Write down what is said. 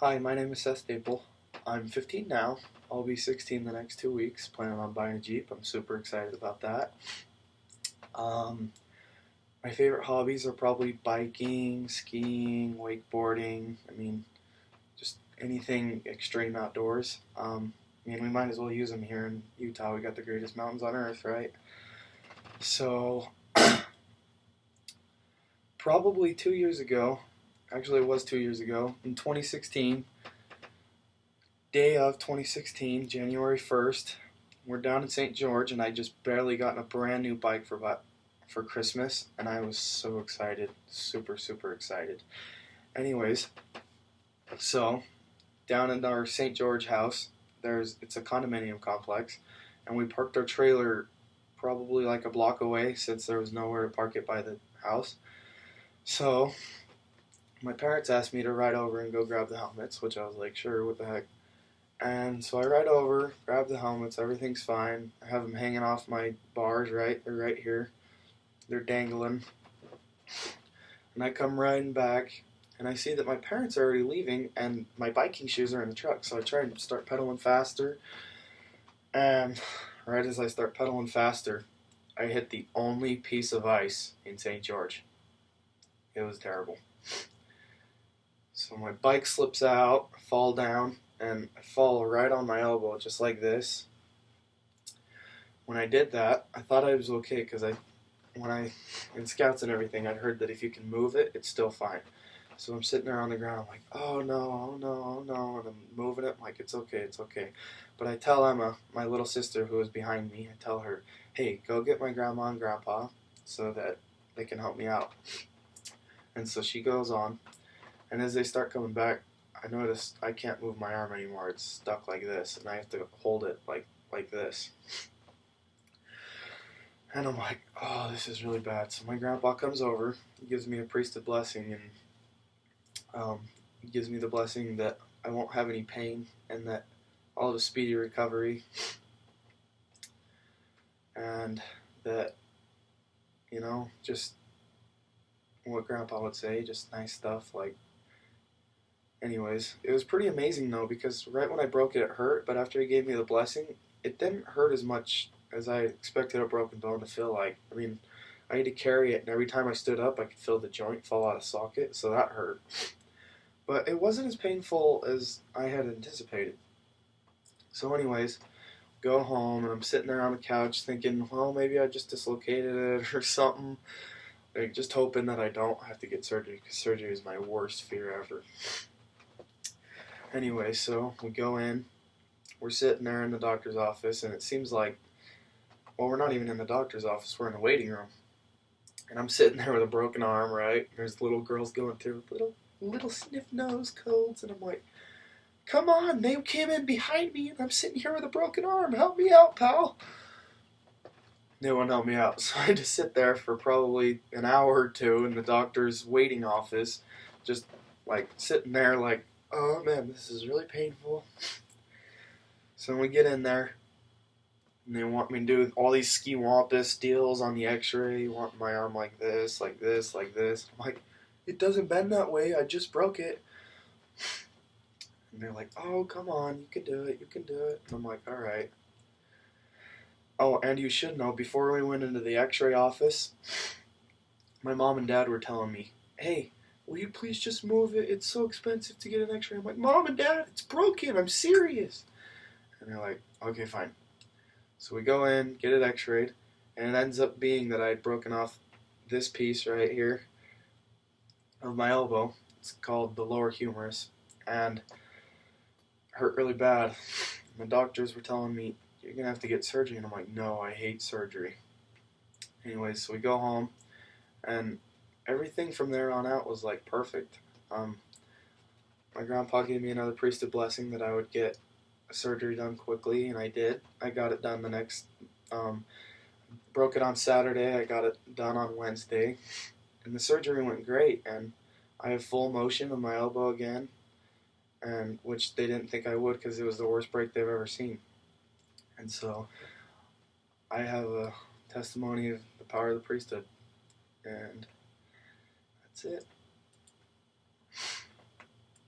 Hi, my name is Seth Staple. I'm 15 now. I'll be 16 the next 2 weeks. Planning on buying a Jeep. I'm super excited about that. Um, my favorite hobbies are probably biking, skiing, wakeboarding. Just anything extreme outdoors. We might as well use them here in Utah. We got the greatest mountains on earth, right? So, probably 2 years ago, actually it was 2 years ago, in 2016, day of 2016, January 1st, we're down in St. George, and I just barely gotten a brand new bike for Christmas, and I was so excited, super super excited. Anyways, so down in our St. George house, it's a condominium complex, and we parked our trailer probably like a block away since there was nowhere to park it by the house. So my parents asked me to ride over and go grab the helmets, which I was like, sure, what the heck. And so I ride over, grab the helmets, everything's fine. I have them hanging off my bars, right? They're right here. They're dangling. And I come riding back, and I see that my parents are already leaving, and my biking shoes are in the truck. So I try and start pedaling faster. And right as I start pedaling faster, I hit the only piece of ice in St. George. It was terrible. So my bike slips out, I fall down, and I fall right on my elbow, just like this. When I did that, I thought I was okay because in scouts and everything, I'd heard that if you can move it, it's still fine. So I'm sitting there on the ground, I'm like, oh no, oh no, oh no, and I'm moving it, I'm like, it's okay, it's okay. But I tell Emma, my little sister who was behind me, I tell her, hey, go get my grandma and grandpa so that they can help me out. And so she goes on, and as they start coming back, I noticed I can't move my arm anymore. It's stuck like this, and I have to hold it like this. And I'm like, oh, this is really bad. So my grandpa comes over, he gives me a priesthood blessing, and he gives me the blessing that I won't have any pain and that I'll have a speedy recovery, and that, just what grandpa would say, just nice stuff. Anyways, it was pretty amazing though, because right when I broke it, it hurt, but after he gave me the blessing, it didn't hurt as much as I expected a broken bone to feel like. I had to carry it, and every time I stood up, I could feel the joint fall out of socket, so that hurt. But it wasn't as painful as I had anticipated. So anyways, go home, and I'm sitting there on the couch thinking, well, maybe I just dislocated it or something. Just hoping that I don't have to get surgery, because surgery is my worst fear ever. Anyway, so we go in, we're sitting there in the doctor's office, and it seems like, well, we're not even in the doctor's office, we're in the waiting room. And I'm sitting there with a broken arm, right? There's little girls going through little sniff nose colds, and I'm like, come on, they came in behind me, and I'm sitting here with a broken arm. Help me out, pal. No one helped me out, so I had to sit there for probably an hour or two in the doctor's waiting office, just sitting there oh man, this is really painful. So we get in there, and they want me to do all these ski wampus deals on the x-ray. You want my arm like this, like this, like this. I'm like, it doesn't bend that way, I just broke it. And they're like, oh, come on, you can do it, you can do it. And I'm like, alright. Oh, and you should know, before we went into the x-ray office, my mom and dad were telling me, hey, will you please just move it? It's so expensive to get an x-ray. I'm like, Mom and Dad, it's broken, I'm serious. And they're like, okay, fine. So we go in, get it x-rayed, and it ends up being that I had broken off this piece right here of my elbow. It's called the lower humerus, and it hurt really bad. The doctors were telling me, you're going to have to get surgery, and I'm like, no, I hate surgery. Anyways, so we go home, and everything from there on out was perfect. My grandpa gave me another priesthood blessing that I would get surgery done quickly, and I did. I got it done broke it on Saturday, I got it done on Wednesday, and the surgery went great, and I have full motion of my elbow again, and which they didn't think I would because it was the worst break they've ever seen. And so I have a testimony of the power of the priesthood, and that's it.